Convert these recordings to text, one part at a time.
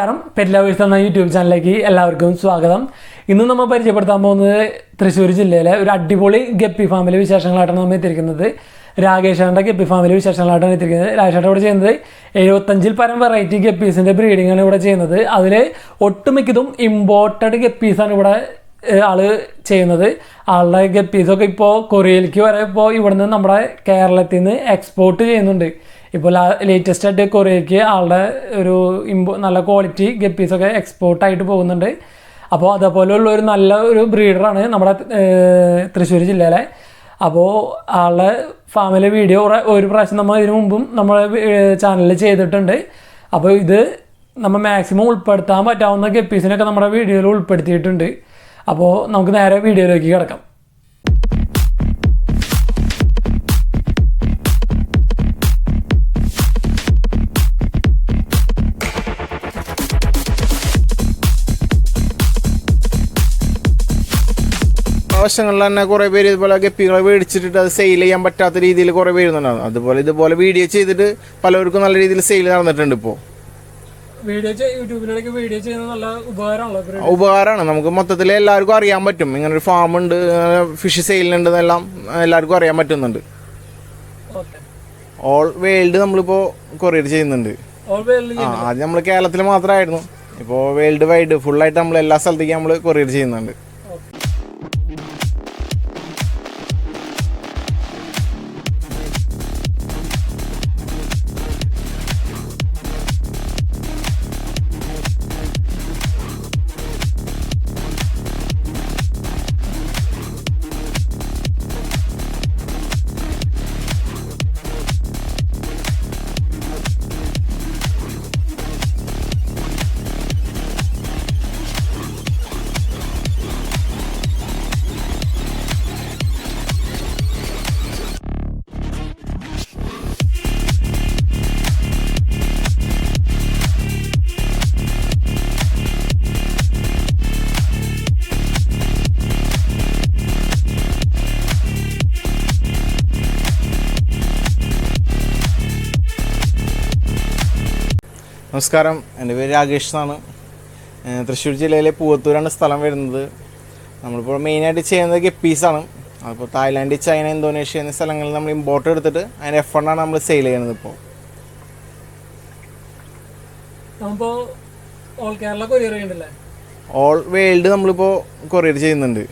നമസ്കാരം, pet lovers എന്ന YouTube ചാനലിലേക്ക് എല്ലാവർക്കും സ്വാഗതം. ഇന്ന് നമ്മൾ പരിചയപ്പെടുത്താൻ പോകുന്നത് തൃശ്ശൂർ ജില്ലയിലെ ഒരു അടിപൊളി ഗപ്പി ഫാമിലെ വിശേഷങ്ങളായിട്ടാണ് നമ്മൾ എത്തിയിരിക്കുന്നത്. രാകേഷേട്ടൻ്റെ ഗപ്പി ഫാമിലെ വിശേഷങ്ങളായിട്ടാണ് എത്തിയിരിക്കുന്നത്. രാകേഷേട്ടൻ ഇവിടെ ചെയ്യുന്നത് 75 പരം വെറൈറ്റി ഗപ്പീസിൻ്റെ ബ്രീഡിങ്ങാണ് ഇവിടെ ചെയ്യുന്നത്. അതിൽ ഒട്ടുമിക്കതും ഇമ്പോർട്ടഡ് ഗപ്പീസാണ് ഇവിടെ ആള് ചെയ്യുന്നത്. ആളുടെ ഗപ്പീസൊക്കെ ഇപ്പോൾ കൊറിയയിലേക്ക് വരെ ഇപ്പോൾ ഇവിടുന്ന് നമ്മുടെ കേരളത്തിൽ നിന്ന് എക്സ്പോർട്ട് ചെയ്യുന്നുണ്ട്. ഇപ്പോൾ ലേറ്റസ്റ്റ് ആയിട്ട് കൊറിയയ്ക്ക് ആളുടെ ഒരു നല്ല ക്വാളിറ്റി ഗപ്പീസൊക്കെ എക്സ്പോർട്ടായിട്ട് പോകുന്നുണ്ട്. അപ്പോൾ അതേപോലെയുള്ള ഒരു നല്ല ഒരു ബ്രീഡറാണ് നമ്മുടെ തൃശ്ശൂർ ജില്ലയിലെ. അപ്പോൾ ആളുടെ ഫാമിലെ വീഡിയോ ഒരു പ്രാവശ്യം നമ്മൾ ഇതിനു മുമ്പും നമ്മുടെ ചാനലിൽ ചെയ്തിട്ടുണ്ട്. അപ്പോൾ ഇത് നമ്മൾ മാക്സിമം ഉൾപ്പെടുത്താൻ പറ്റാവുന്ന ഗപ്പീസിനൊക്കെ നമ്മുടെ വീഡിയോയിൽ ഉൾപ്പെടുത്തിയിട്ടുണ്ട്. അപ്പോൾ നമുക്ക് നേരെ വീഡിയോയിലേക്ക് കിടക്കാം. വശങ്ങളിൽ തന്നെ കുറേ പേര് ഇതുപോലെ ഗപ്പികളെ മേടിച്ചിട്ട് അത് സെയിൽ ചെയ്യാൻ പറ്റാത്ത രീതിയിൽ കുറേ പേര് വരുന്നുണ്ടാകും. അതുപോലെ ഇതുപോലെ വീഡിയോ ചെയ്തിട്ട് പലർക്കും നല്ല രീതിയിൽ സെയിൽ നടന്നിട്ടുണ്ട്. ഇപ്പോൾ ഉപകാരമാണ്, നമുക്ക് മൊത്തത്തിൽ എല്ലാവർക്കും അറിയാൻ പറ്റും. ഇങ്ങനെ ഒരു ഫാം ഉണ്ട്, ഫിഷ് സെയിലുണ്ടെന്നെല്ലാം എല്ലാവർക്കും അറിയാൻ പറ്റുന്നുണ്ട്. ഓൾ വേൾഡ് നമ്മളിപ്പോൾ കൊറിയർ ചെയ്യുന്നുണ്ട്. ആദ്യം നമ്മൾ കേരളത്തിൽ മാത്രമായിരുന്നു, ഇപ്പോൾ വേൾഡ് വൈഡ് ഫുള്ളായിട്ട് നമ്മൾ എല്ലാ സ്ഥലത്തേക്കും നമ്മൾ കൊറിയർ ചെയ്യുന്നുണ്ട്. നമസ്കാരം, എൻ്റെ പേര് രാകേഷ് എന്നാണ്. തൃശ്ശൂർ ജില്ലയിലെ പൂവത്തൂരാണ് സ്ഥലം വരുന്നത്. നമ്മളിപ്പോൾ മെയിനായിട്ട് ചെയ്യുന്നത് ഗപ്പീസാണ്. അപ്പോൾ തായ്ലാൻഡ്, ചൈന, ഇന്തോനേഷ്യ എന്നീ സ്ഥലങ്ങളിൽ നമ്മൾ ഇമ്പോർട്ട് എടുത്തിട്ട് അതിൻ്റെ F1 നമ്മൾ സെയിൽ ചെയ്യുന്നത്. ഇപ്പോൾ ഓൾ വേൾഡ് നമ്മളിപ്പോൾ കൊറിയർ ചെയ്യുന്നുണ്ട്.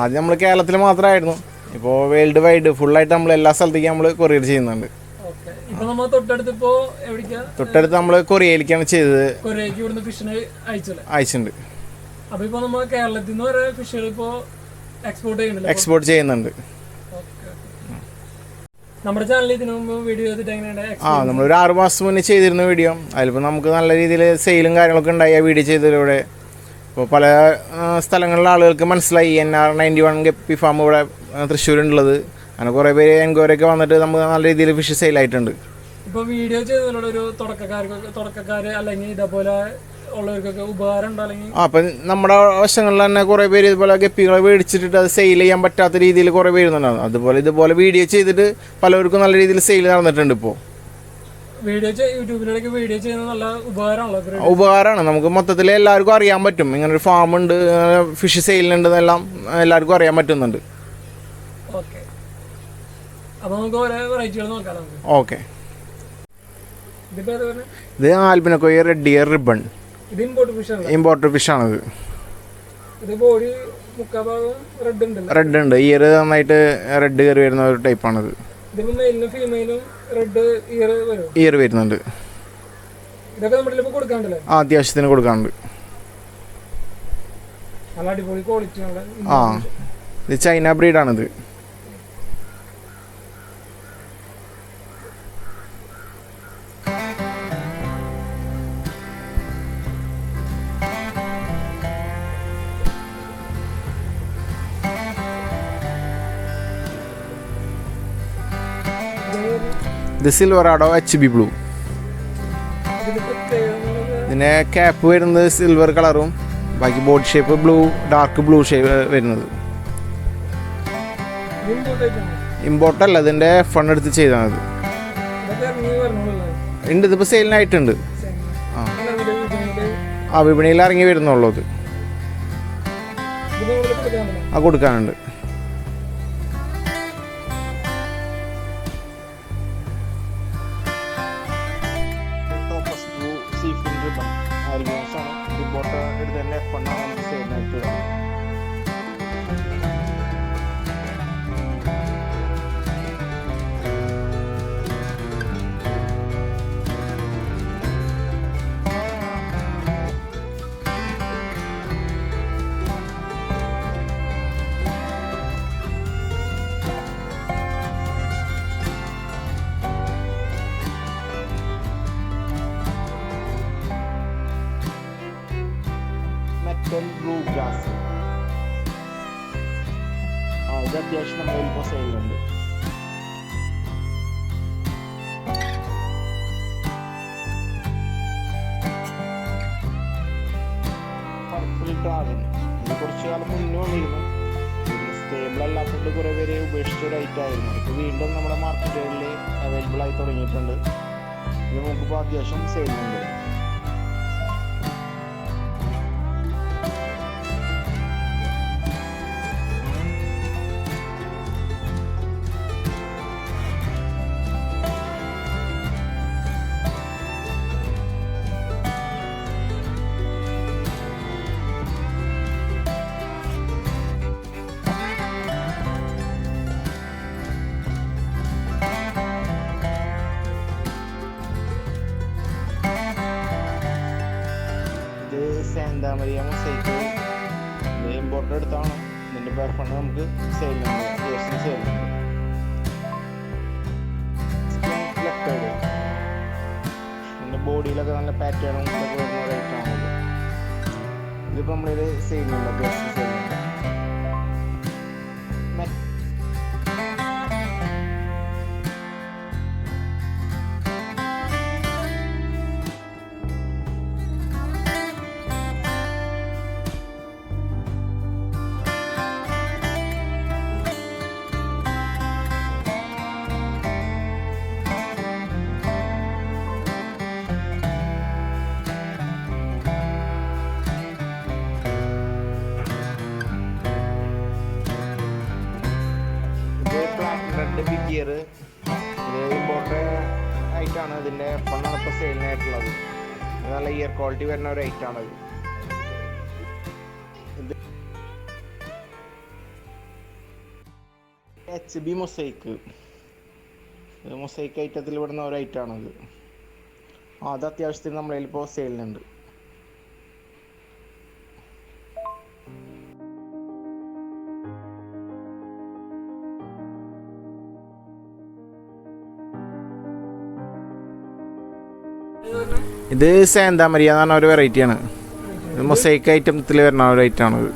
ആദ്യം നമ്മൾ കേരളത്തിൽ മാത്രമായിരുന്നു, ഇപ്പോൾ വേൾഡ് വൈഡ് ഫുള്ളായിട്ട് നമ്മൾ എല്ലാ സ്ഥലത്തേക്കും നമ്മൾ കൊറിയർ ചെയ്യുന്നുണ്ട്. തൊട്ടടുത്ത് നമ്മൾ കൊറിയയിലേക്കാണ് ചെയ്തത്, അയച്ചിട്ടുണ്ട്. എക്സ്പോർട്ട് ചെയ്യുന്നുണ്ട്. നമ്മളൊരു 6 മാസം മുന്നേ ചെയ്തിരുന്ന വീഡിയോ, അതിലിപ്പോൾ നമുക്ക് നല്ല രീതിയിൽ സെയിലും കാര്യങ്ങളൊക്കെ ഉണ്ടായി ആ വീഡിയോ ചെയ്തതിലൂടെ. ഇപ്പോൾ പല സ്ഥലങ്ങളിലെ ആളുകൾക്ക് മനസ്സിലായി NR91 ഗപ്പി ഫാം ഇവിടെ തൃശ്ശൂരുണ്ടുള്ളത്. അങ്ങനെ കുറേ പേര് എൻക്വയറിയൊക്കെ വന്നിട്ട് നമുക്ക് നല്ല രീതിയിൽ ഫിഷ് സെയിലായിട്ടുണ്ട്. ഇപ്പോൾ വീഡിയോ ചെയ്തതിലൂടെ ഒരു തുടക്കക്കാർ അല്ലെങ്കിൽ ഇതേപോലെ ഉള്ളവർക്കൊക്കെ ഉപകാരം ഉണ്ടോ? അല്ലെങ്കിൽ അപ്പം നമ്മുടെ വശങ്ങളിൽ തന്നെ കുറേ പേര് ഇതുപോലെ ഗപ്പികളെ മേടിച്ചിട്ട് അത് സെയിൽ ചെയ്യാൻ പറ്റാത്ത രീതിയിൽ കുറേ പേരുന്നുണ്ടാകും. അതുപോലെ ഇതുപോലെ വീഡിയോ ചെയ്തിട്ട് പലർക്കും നല്ല രീതിയിൽ സെയിൽ നടന്നിട്ടുണ്ട്. ഇപ്പോൾ യൂട്യൂബിലേക്ക് വീഡിയോ ചെയ്യുന്നത് നല്ല ഉപകാരമാണ്, നമുക്ക് മൊത്തത്തിൽ എല്ലാവർക്കും അറിയാൻ പറ്റും. ഇങ്ങനെ ഒരു ഫാം ഉണ്ട്, ഫിഷ് സെയിലുണ്ടെന്നെല്ലാം എല്ലാവർക്കും അറിയാൻ പറ്റുന്നുണ്ട്. ഓക്കെ, ഇത് ആൽബിനോക്കോയ റെഡ് ഇയർ റിബൺ, ഇമ്പോർട്ടഡ് ഫിഷാണിത്. റെഡ് ഉണ്ട്, ഇയർ നന്നായിട്ട് റെഡ് കയറി വരുന്ന ഒരു ടൈപ്പാണിത്. ഇയർ വരുന്നുണ്ട്, അത്യാവശ്യത്തിന് കൊടുക്കാനുണ്ട്. ഇത് ചൈന ബ്രീഡാണിത്. ഇത് സിൽവറാഡോ HB ബ്ലൂ. ഇതിൻ്റെ ക്യാപ്പ് വരുന്നത് സിൽവർ കളറും ബാക്കി body shape blue, dark blue shape വരുന്നത്. ഇമ്പോർട്ടല്ല, ഇതിൻ്റെ F1 എടുത്ത് ചെയ്താണ്. ഉണ്ട്, ഇതിപ്പോൾ സെയിലിനായിട്ടുണ്ട്. ആ ആ വിപണിയിൽ ഇറങ്ങി വരുന്നുള്ളൂ അത്. ഇത് നിങ്ങൾ കൊടുക്കാമല്ലോ. ആ കൊടുക്കാനുണ്ട്. ബ്ലൂ ഗ്രാസ് ഇത് അത്യാവശ്യം നമ്മുടെ ഇപ്പോൾ സെയിലുണ്ട്. പർപ്പിൾ ഡ്രാഗൺ ഇത് കുറച്ച് കാലം മുന്നേ വന്നിരുന്നു. സ്റ്റേബിൾ അല്ലാത്തതുകൊണ്ട് കുറേ പേര് ഉപേക്ഷിച്ചൊരു ഐറ്റം ആയിരുന്നു. ഇപ്പോൾ വീണ്ടും നമ്മുടെ മാർക്കറ്റുകളിൽ അവൈലബിൾ ആയി തുടങ്ങിയിട്ടുണ്ട്. ഇത് നമുക്കിപ്പോൾ അത്യാവശ്യം സെയിലുണ്ട്. സാന്താ മരിയ മൊസൈക്ക് ഇത് ഇമ്പോർട്ടഡ് എടുത്താണ്. ഇതിൻ്റെ പെർഫണ്ട് നമുക്ക് സെയിലുണ്ട്. ഇതിൻ്റെ ബോഡിയിലൊക്കെ നല്ല പാറ്റേണും ഇതൊക്കെ വരുന്ന ഒരു ഐറ്റമാണത്. ഇതിപ്പോൾ നമ്മളിത് സെയിലുണ്ട്. അത്യാവശ്യം സെയിലുണ്ട്. ബിഗ് ഇയർ ഇത് ഇമ്പോർട്ടൻ്റ് ആയിട്ടാണ്. ഇതിൻ്റെ ഫണ്ടാണ് ഇപ്പോൾ സെയിലിനായിട്ടുള്ളത്. നല്ല ഇയർ ക്വാളിറ്റി വരുന്ന ഒരു ഐറ്റാണത്. ഇത് HB മൊസൈക്ക് ഇത് മൊസൈക്ക് ഐറ്റത്തിൽ വിടുന്ന ഒരു ഐറ്റാണത്. അത് അത്യാവശ്യത്തിന് നമ്മളതിൽ ഇപ്പോൾ സെയിലിനുണ്ട്. ഇത് സാന്താ മരിയ എന്ന് പറഞ്ഞ ഒരു വെറൈറ്റിയാണ്. ഇത് മൊസൈക്ക് ഐറ്റത്തിൽ വരുന്ന ഒരു ഐറ്റമാണിത്.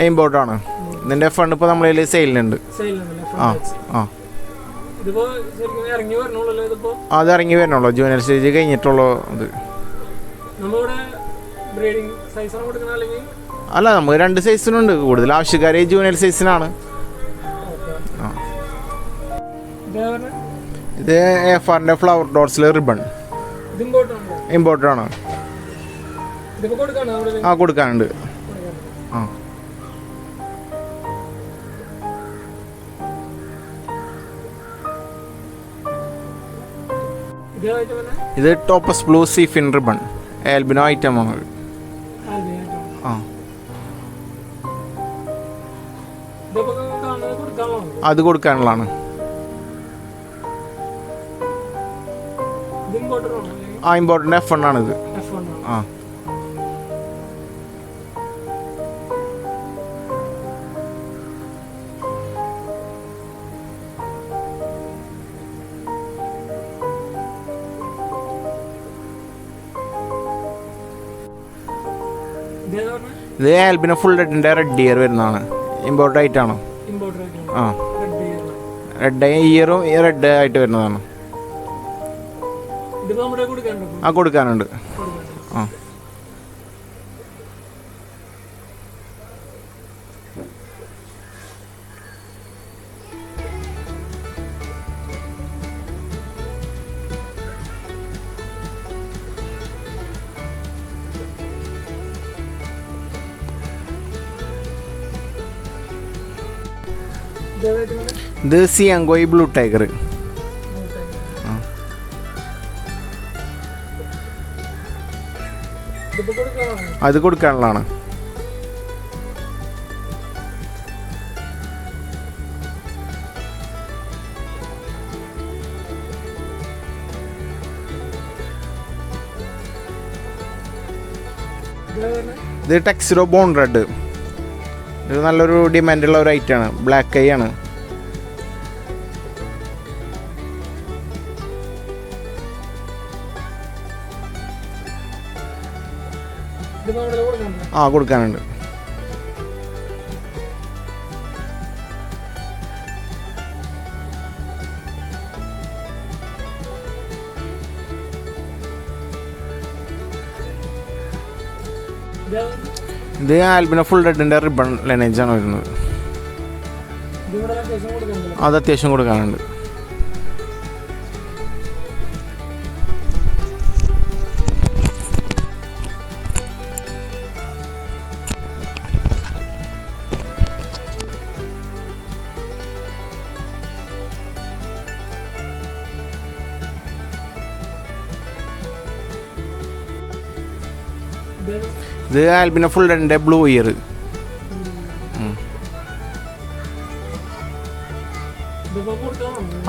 ഇമ്പോർട്ടാണ്. ഇതിൻ്റെ ഫണ്ട് ഇപ്പോൾ നമ്മളതിൽ സെയിലിനുണ്ട്. അത് ഇറങ്ങി വരണുള്ളൂ. ജൂനിയർ സ്റ്റേജ് കഴിഞ്ഞിട്ടുള്ളൂ. അത് അല്ല, നമുക്ക് 2 സൈസിനുണ്ട്. കൂടുതൽ ആവശ്യക്കാർ ജൂനിയർ സൈസിനാണ്. ഇത് എഫാറിൻ്റെ ഫ്ലവർ ഡോട്ട്സിലെ റിബൺ ഇമ്പോർട്ടൻ്റ് ആണ്. ആ കൊടുക്കാനുണ്ട്. ആ ഇത് ടോപ്പസ് ബ്ലൂ സീഫിൻ റിബൺ ആൽബിനോ ഐറ്റം ആണ്. ആ അത് കൊടുക്കാനുള്ളതാണ്. ആ ഇമ്പോർട്ടൻ്റ് F1 ആണിത്. ആ ഇത് ആൽബിനോ ഫുൾ റെഡിൻ്റെ റെഡ് ഇയർ വരുന്നതാണ്. ഇമ്പോർട്ടൻ്റ് ആയിട്ടാണ്. ആ റെഡ് ഇയറും റെഡ് ആയിട്ട് വരുന്നതാണ്. ആ കൊടുക്കാനുണ്ട്. ആ ഇത് സിയാങ്കോയി ബ്ലൂ ടൈഗർ. അത് കൊടുക്കാനുള്ളതാണ്. ഇത് ടെക്സിഡോ ബോൺ റെഡ്. ഇത് നല്ലൊരു ഡിമാൻഡുള്ള ഒരു ഐറ്റമാണ്. ബ്ലാക്ക് ഐ ആണ്. കൊടുക്കാനുണ്ട്. ഇത് ആൽബിനോ ഫുൾ റെഡിൻ്റെ റിബൺ ലൈനേജാണ് വരുന്നത്. അത് അത്യാവശ്യം കൊടുക്കാനുണ്ട്. ഇത് ആൽബിനോ ഫുൾ റെഡിൻ്റെ ബ്ലൂ ഇയർ.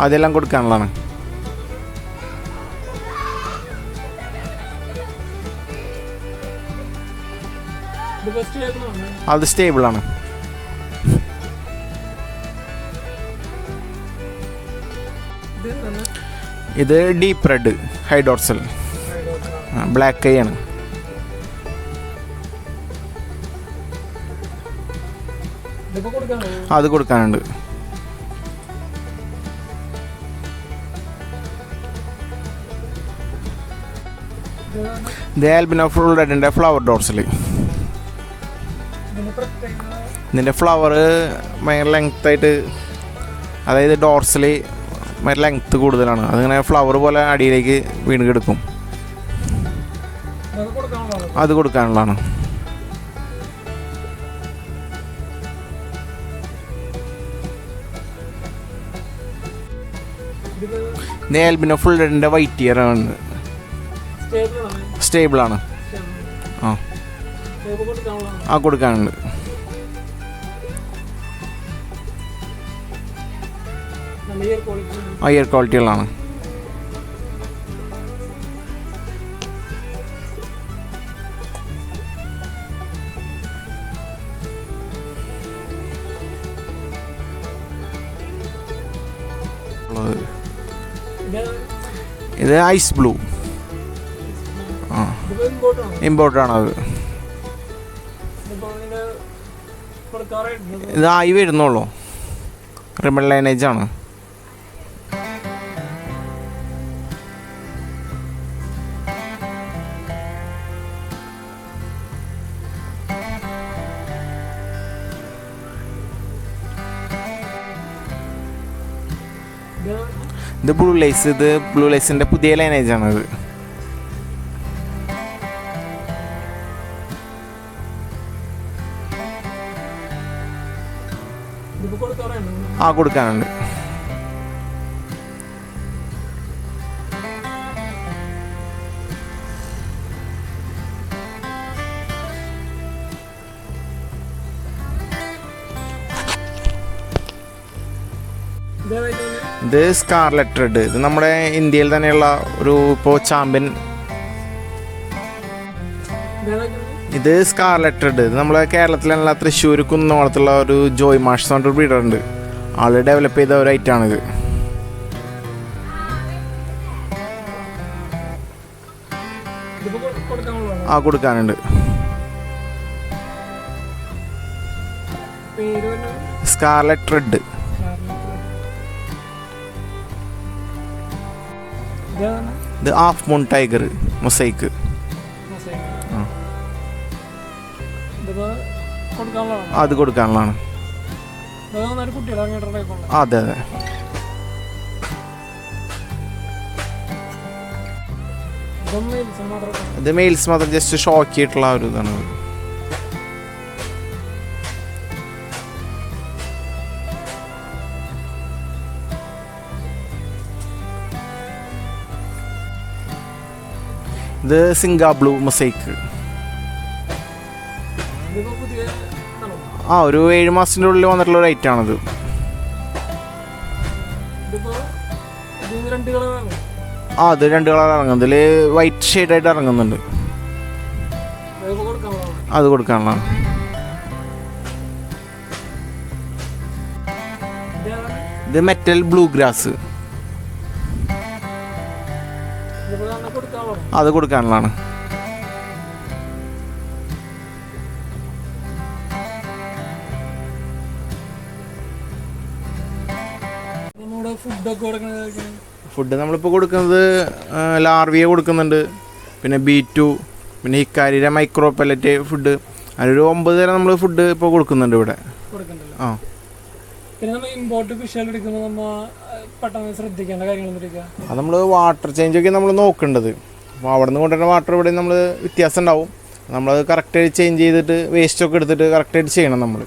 അതെല്ലാം കൊടുക്കാനുള്ളതാണ്. അത് സ്റ്റേബിളാണ്. ഇത് ഡീപ്പ് റെഡ് ഹൈഡോർസൽ ബ്ലാക്ക് ഐ ആണ്. അത് കൊടുക്കാനുണ്ട്. ഇത് ആൽബിനോ ഫുൾ റെഡിൻ്റെ ഫ്ലവർ ഡോർസിൽ. ഇതിൻ്റെ ഫ്ലവർ ഭയങ്കര ലെങ്ത്തായിട്ട്, അതായത് ഡോർസിൽ ഭയങ്കര ലെങ്ത്ത് കൂടുതലാണ്. അതിങ്ങനെ ഫ്ലവർ പോലെ അടിയിലേക്ക് വീണ് കിടക്കും. അത് കൊടുക്കാനുള്ളതാണ്. ഇത് ആൽബിനോ ഫുൾ റെഡിൻ്റെ വൈറ്റ് ഇയർ ആണ്. സ്റ്റേബിളാണ്. കൊടുക്കാനുണ്ട്. ഇയർ ക്വാളിറ്റികളാണ്. ഇത് ഐസ് ബ്ലൂ. ഇമ്പോർട്ടാണത്. ഇതായി വരുന്നുള്ളൂ. റിബൺ ലൈനേജ് ആണ്. ഇത് ബ്ലൂ ലൈസ്. ഇത് ബ്ലൂ ലൈസിൻ്റെ പുതിയ ലൈനേജാണിത്. കൊടുക്കാനുണ്ട്. ഇത് സ്കാർലെറ്റ് റെഡ്. ഇത് നമ്മുടെ ഇന്ത്യയിൽ തന്നെയുള്ള ഒരു ഇപ്പോൾ ചാമ്പ്യൻ. ഇത് സ്കാർലെറ്റ് റെഡ്. ഇത് നമ്മളെ കേരളത്തിലുള്ള തൃശ്ശൂർ കുന്നോളത്തുള്ള ഒരു ജോയ് മാഷ് എന്ന് പറഞ്ഞൊരു ബ്രീഡർ ഉണ്ട്. ആള് ഡെവലപ്പ് ചെയ്ത ഒരു ഐറ്റാണിത്. കൊടുക്കാനുണ്ട്. Scarlet red. ഇത് ഹാഫ് മൂൺ ടൈഗർ മൊസൈക്ക്. അത് കൊടുക്കാനുള്ളതാണ്. അതെ അതെ. ഇത് മെയിൽസ് മാത്രം ജസ്റ്റ് ഷോക്കിയിട്ടുള്ള ഒരു ഇതാണ്. ഇത് സിംഗാ ബ്ലൂ മൊസൈക്ക്. ആ ഒരു 7 മാസത്തിൻ്റെ ഉള്ളിൽ വന്നിട്ടുള്ള ഒരു ഐറ്റാണിത്. ആ അത് 2 കളർ ഇറങ്ങും. ഇതിൽ വൈറ്റ് ഷെയ്ഡായിട്ട് ഇറങ്ങുന്നുണ്ട്. അത് കൊടുക്കാനുള്ളതാണ്. ഇത് മെറ്റൽ ബ്ലൂ ഗ്രാസ്. അത് കൊടുക്കാനുള്ളതാണ്. ഫുഡ് നമ്മളിപ്പോൾ കൊടുക്കുന്നത് ലാർവിയ കൊടുക്കുന്നുണ്ട്, പിന്നെ B2, പിന്നെ ഹിക്കാരിയുടെ മൈക്രോ പെല്ലറ്റ് ഫുഡ്. അതിലൊരു 9 തരം നമ്മൾ ഫുഡ് ഇപ്പോൾ കൊടുക്കുന്നുണ്ട് ഇവിടെ. ആ അത് നമ്മൾ വാട്ടർ ചേഞ്ചൊക്കെ നമ്മൾ നോക്കേണ്ടത്. അപ്പോൾ അവിടെ നിന്ന് കൊണ്ടുവരുന്ന വാട്ടർ ഇവിടെ നമ്മൾ വ്യത്യാസം ഉണ്ടാവും. നമ്മളത് കറക്റ്റായിട്ട് ചേഞ്ച് ചെയ്തിട്ട് വേസ്റ്റൊക്കെ എടുത്തിട്ട് കറക്റ്റായിട്ട് ചെയ്യണം നമ്മൾ.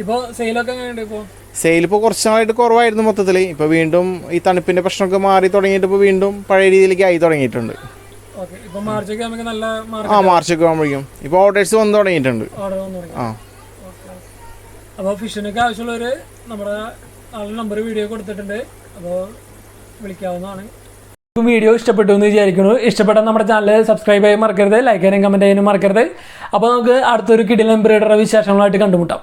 ഇപ്പോൾ സെയിലൊക്കെ എങ്ങനെയുണ്ട്? ഇപ്പോൾ സെയിൽ ഇപ്പോൾ കുറച്ച് നാളായിട്ട് കുറവായിരുന്നു മൊത്തത്തിൽ. ഇപ്പോൾ വീണ്ടും ഈ തണുപ്പിൻ്റെ പ്രശ്നമൊക്കെ മാറി തുടങ്ങിയിട്ട് ഇപ്പോൾ വീണ്ടും പഴയ രീതിയിലേക്ക് ആയി തുടങ്ങിയിട്ടുണ്ട്. മാർച്ചൊക്കെ ആകുമ്പോഴേക്കും ഇപ്പോൾ ഓർഡേഴ്സ് വന്ന് തുടങ്ങിയിട്ടുണ്ട്. ആ അപ്പോൾ ഫിഷിനൊക്കെ ആവശ്യമുള്ളവർ നമ്മുടെ നമ്പർ വീഡിയോ കൊടുത്തിട്ടുണ്ട്, അപ്പോൾ വിളിക്കാവുന്നതാണ്. വീഡിയോ ഇഷ്ടപ്പെട്ടു എന്ന് വിചാരിക്കുന്നു. ഇഷ്ടപ്പെട്ട നമ്മുടെ ചാനൽ സബ്സ്ക്രൈബ് ചെയ്യാൻ മറക്കരുത്, ലൈക്ക് ചെയ്യാനും കമൻറ്റ് ചെയ്യാനും മറക്കരുത്. അപ്പോൾ നമുക്ക് അടുത്തൊരു കിടിലൻ ബ്രീഡറുടെ വിശേഷങ്ങളായിട്ട് കണ്ടുമുട്ടാം.